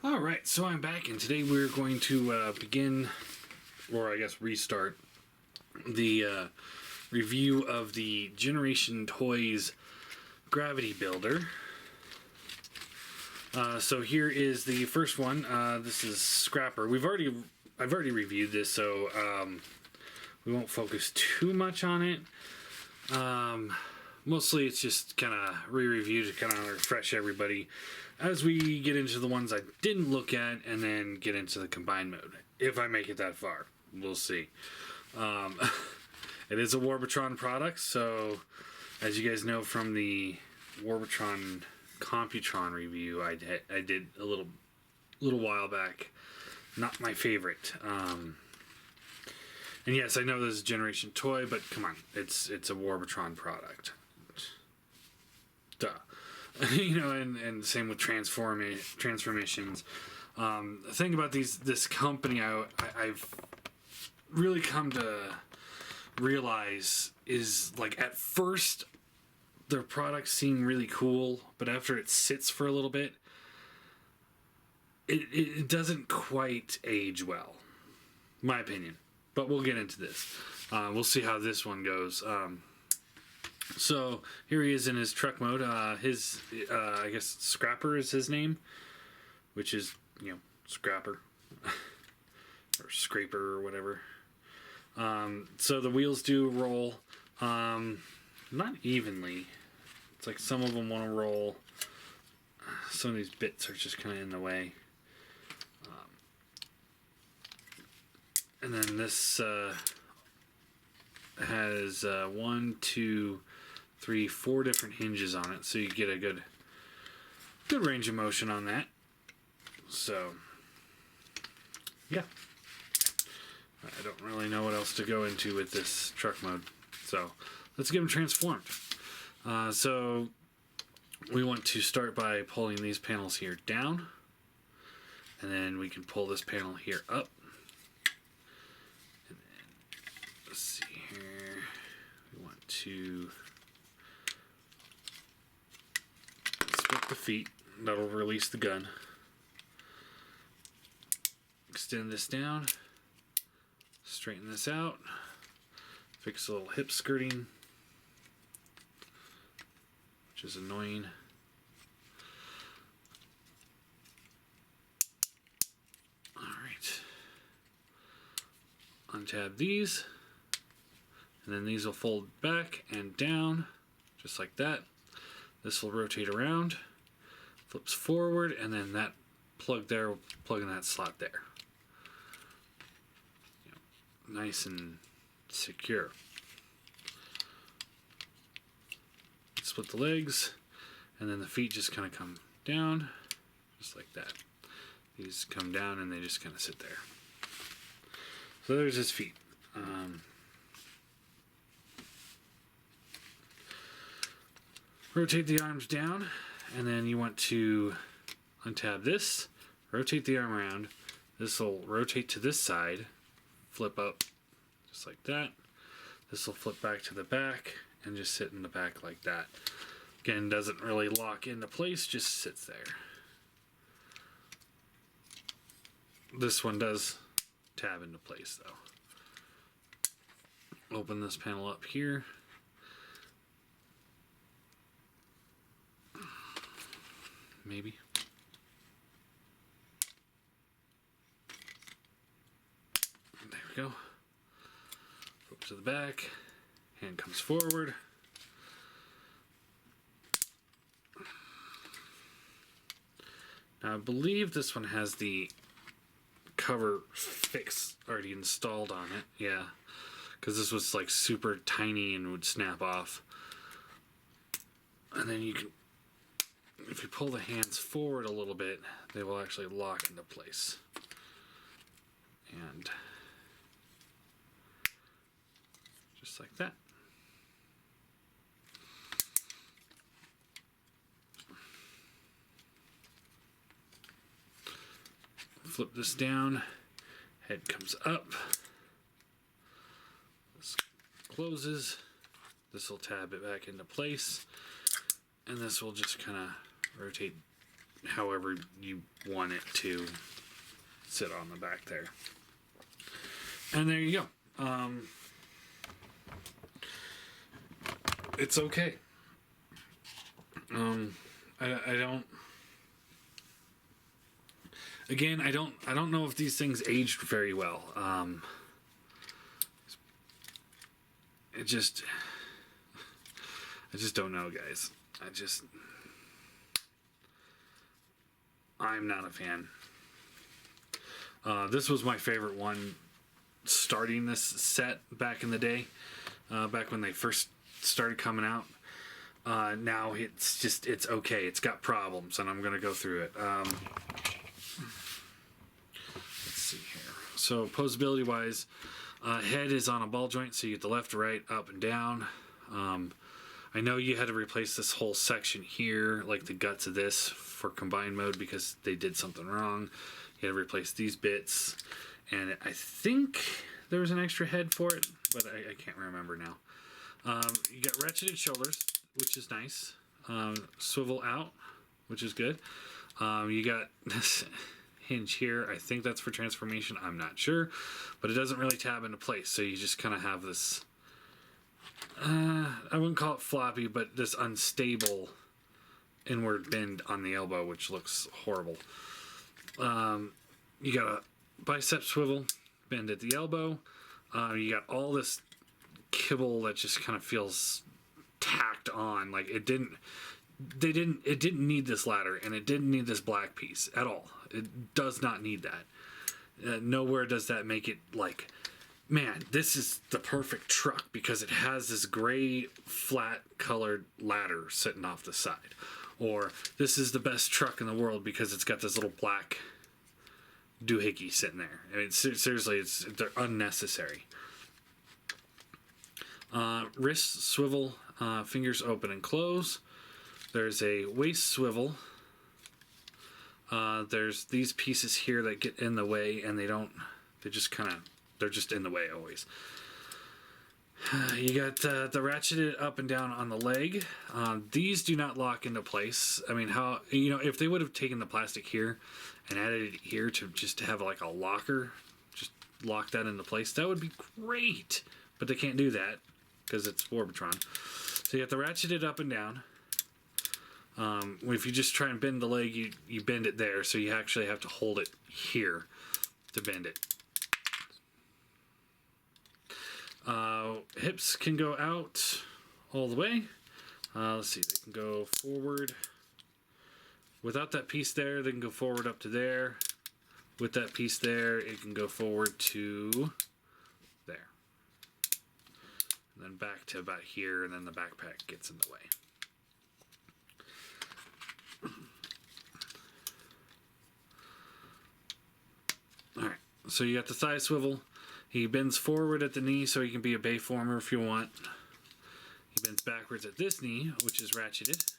Alright, so I'm back, and today we're going to begin, or I guess restart, the review of the Generation Toys Gravity Builder. So here is the first one. This is Scrapper. I've already reviewed this, so we won't focus too much on it. Mostly it's just kind of re-review to kind of refresh everybody as we get into the ones I didn't look at, and then get into the combined mode. If I make it that far, we'll see. It is a Warbotron product, so as you guys know from the Warbotron Computron review I did a little while back, not my favorite. And yes, I know this is a Generation Toy, but come on, it's a Warbotron product. Duh. You know, and same with transformations. The thing about this company I've really come to realize is, like, at first their products seem really cool, but after it sits for a little bit, it doesn't quite age well, my opinion. But we'll get into this. We'll see how this one goes. So here he is in his truck mode. I guess Scrapper is his name, which is, you know, Scrapper or Scraper or whatever. So the wheels do roll, not evenly. It's like some of them want to roll. Some of these bits are just kind of in the way. And then this has 1, 2, 3, 4 different hinges on it, so you get a good range of motion on that. So yeah, I don't really know what else to go into with this truck mode, so let's get them transformed. So we want to start by pulling these panels here down, and then we can pull this panel here up. And then let's see here, we want to split the feet. That'll release the gun. Extend this down, straighten this out, fix a little hip skirting, which is annoying. Alright. Untab these, and then these will fold back and down, just like that. This will rotate around, flips forward, and then that plug there will plug in that slot there. Nice and secure. Split the legs, and then the feet just kind of come down, just like that. These come down and they just kind of sit there. So there's his feet. Rotate the arms down, and then you want to untab this, rotate the arm around. This will rotate to this side, flip up just like that. This will flip back to the back and just sit in the back like that. Again, doesn't really lock into place, just sits there. This one does tab into place though. Open this panel up here. Maybe. There we go. Flip to the back. Hand comes forward. Now I believe this one has the cover fix already installed on it. Yeah. Because this was like super tiny and would snap off. And then you can, if you pull the hands forward a little bit, they will actually lock into place. And just like that. Flip this down, head comes up, this closes, this will tab it back into place, and this will just kind of rotate however you want it to sit on the back there. And there you go. It's okay. I don't. Again, I don't know if these things aged very well. I just don't know, guys. I'm not a fan. This was my favorite one starting this set back in the day, back when they first started coming out. Now it's okay. It's got problems, and I'm going to go through it. Let's see here. So posability wise, head is on a ball joint, so you get the left, right, up, and down. I know you had to replace this whole section here, like the guts of this, for combined mode because they did something wrong. You had to replace these bits, and I think there was an extra head for it, but I can't remember now. You got ratcheted shoulders, which is nice. Swivel out, which is good. You got this hinge here. I think that's for transformation. I'm not sure, but it doesn't really tab into place, so you just kind of have this, I wouldn't call it floppy, but this unstable inward bend on the elbow, which looks horrible. You got a bicep swivel, bend at the elbow. You got all this kibble that just kind of feels tacked on. Like it didn't need this ladder, and it didn't need this black piece at all. It does not need that. Nowhere does that make it like, man, this is the perfect truck because it has this gray flat colored ladder sitting off the side. Or this is the best truck in the world because it's got this little black doohickey sitting there. I mean, seriously, they're unnecessary. Wrist swivel, fingers open and close. There's a waist swivel. There's these pieces here that get in the way, and they're just in the way always. You got the ratcheted up and down on the leg. These do not lock into place. I mean, if they would have taken the plastic here and added it here to just have like a locker, just lock that into place, that would be great. But they can't do that because it's Warbotron. So you got the ratcheted up and down. If you just try and bend the leg, you bend it there, so you actually have to hold it here to bend it. Hips can go out all the way. Let's see, they can go forward. Without that piece there, they can go forward up to there. With that piece there, it can go forward to there. And then back to about here, and then the backpack gets in the way. Alright, so you got the thigh swivel. He bends forward at the knee so he can be a bayformer if you want. He bends backwards at this knee, which is ratcheted.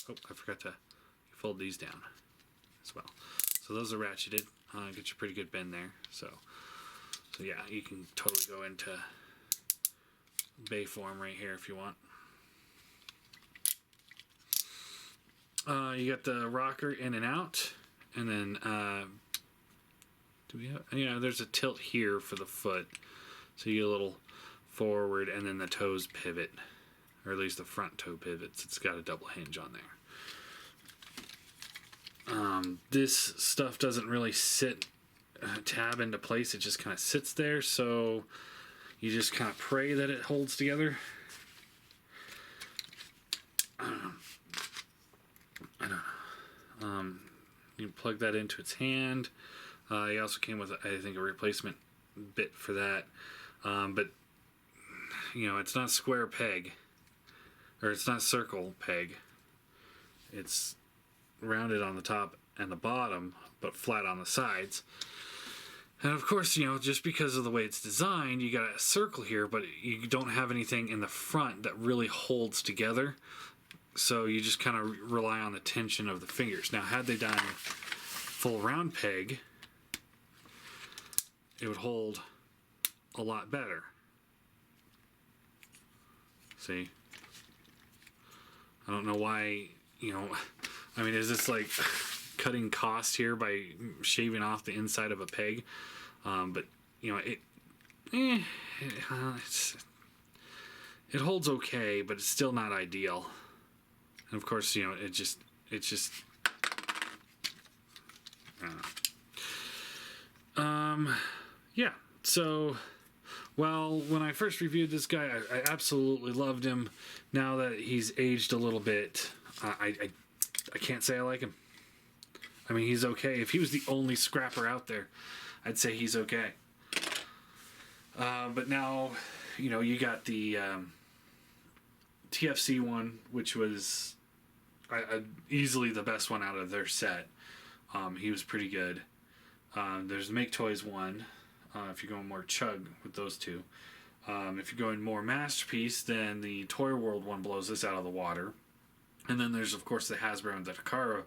Oh, I forgot to fold these down as well. So those are ratcheted. Get you a pretty good bend there. So yeah, you can totally go into bayform right here if you want. You got the rocker in and out, and then do we have? Yeah, there's a tilt here for the foot, so you get a little forward, and then the toes pivot, or at least the front toe pivots. It's got a double hinge on there. This stuff doesn't really sit tab into place. It just kind of sits there, so you just kind of pray that it holds together. I don't know. You plug that into its hand. He also came with, I think, a replacement bit for that. But, it's not square peg. Or it's not circle peg. It's rounded on the top and the bottom, but flat on the sides. And of course, just because of the way it's designed, you got a circle here, but you don't have anything in the front that really holds together. So you just kind of rely on the tension of the fingers. Now, had they done full round peg, it would hold a lot better. See? I don't know why, is this like cutting cost here by shaving off the inside of a peg, but you know it holds okay, but it's still not ideal. And of course, you know, it's just I don't know. Yeah. So, well, when I first reviewed this guy, I absolutely loved him. Now that he's aged a little bit, I can't say I like him. I mean, he's okay. If he was the only scrapper out there, I'd say he's okay. But now, you know, you got the TFC one, which was easily the best one out of their set. He was pretty good. There's the Make Toys one, if you're going more chug with those two. If you're going more Masterpiece, then the Toy World one blows this out of the water. And then there's, of course, the Hasbro and the Takara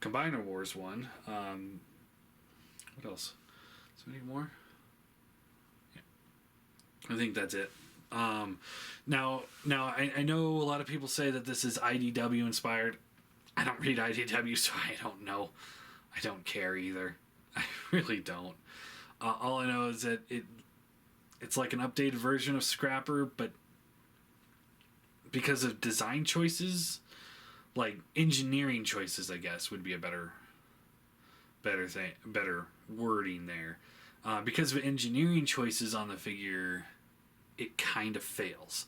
Combiner Wars one. What else? Is there any more? Yeah. I think that's it. Now I know a lot of people say that this is IDW inspired. I don't read IDW, so I don't know. I don't care either. I really don't. All I know is that it's like an updated version of Scrapper, but because of design choices, like engineering choices, I guess would be a better wording there. Because of engineering choices on the figure, it kind of fails.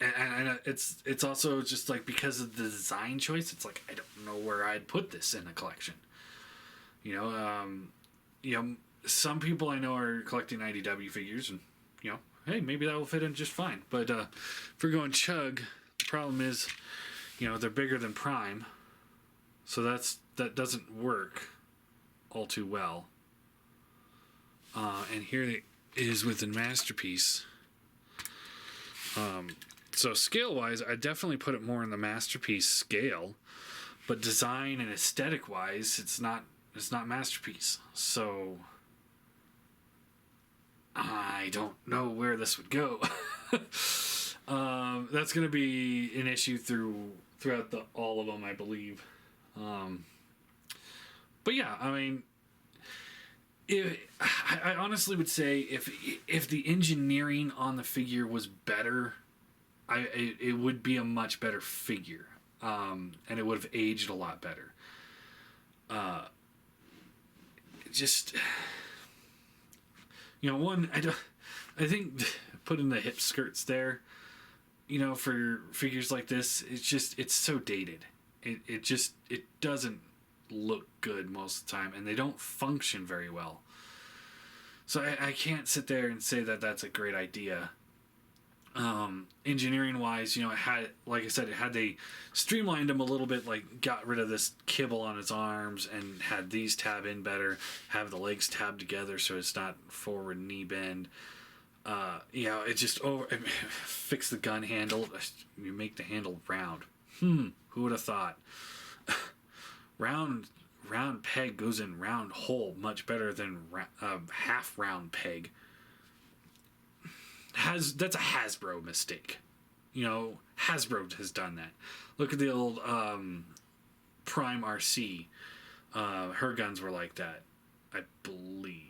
And it's also just like because of the design choice, it's like I don't know where I'd put this in a collection. You know, some people I know are collecting IDW figures, and you know, hey, maybe that will fit in just fine. But if we're going chug, the problem is, you know, they're bigger than Prime, so that doesn't work all too well. And here it is within Masterpiece. So scale-wise, I definitely put it more in the Masterpiece scale, but design and aesthetic-wise, it's not Masterpiece. So I don't know where this would go. That's going to be an issue throughout all of them, I believe. But yeah, I mean, I honestly would say if the engineering on the figure was better, it would be a much better figure, and it would have aged a lot better. Just, you know, I think putting the hip skirts there, you know, for figures like this, it's so dated. It doesn't look good most of the time, and they don't function very well. So I can't sit there and say that that's a great idea. Engineering wise, you know, like I said, had they streamlined him a little bit, like got rid of this kibble on his arms and had these tab in better, have the legs tabbed together so it's not forward knee bend. You know, it just fix the gun handle. You make the handle round. Who would have thought? Round peg goes in round hole much better than half round peg. That's a Hasbro mistake. You know, Hasbro has done that. Look at the old Prime RC. Her guns were like that, I believe.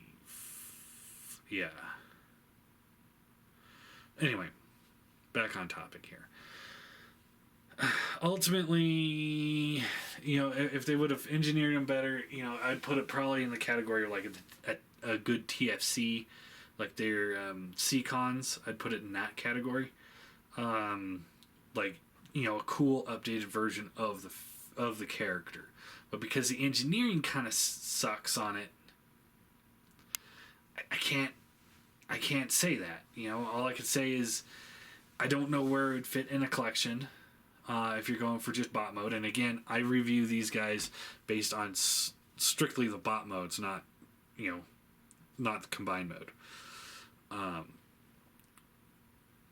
Yeah. Anyway, back on topic here. Ultimately, you know, if they would have engineered them better, you know, I'd put it probably in the category of like a good TFC, like their C-Cons. I'd put it in that category. Like, you know, a cool updated version of the character. But because the engineering kind of sucks on it, I can't say that. You know, all I can say is I don't know where it would fit in a collection. If you're going for just bot mode, and again, I review these guys based on strictly the bot modes, not the combined mode.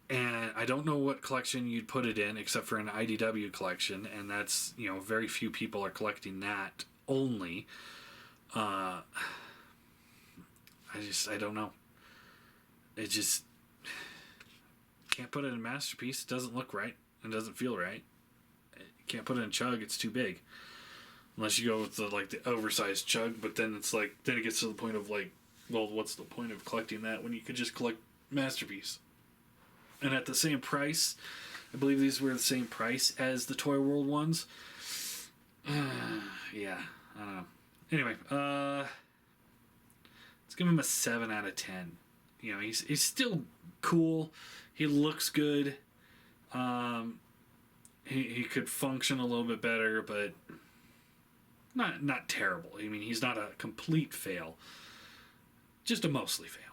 And I don't know what collection you'd put it in, except for an IDW collection, and that's, you know, very few people are collecting that only. I don't know. It just can't put it in Masterpiece. It doesn't look right. It doesn't feel right. Can't put it in chug, it's too big. Unless you go with the oversized chug, but then it's like, then it gets to the point of like, well, what's the point of collecting that when you could just collect Masterpiece? And at the same price, I believe these were the same price as the Toy World ones. Yeah, I don't know. Anyway, let's give him a 7 out of 10. You know, he's still cool. He looks good. He could function a little bit better, but not terrible. I mean, he's not a complete fail. Just a mostly fail.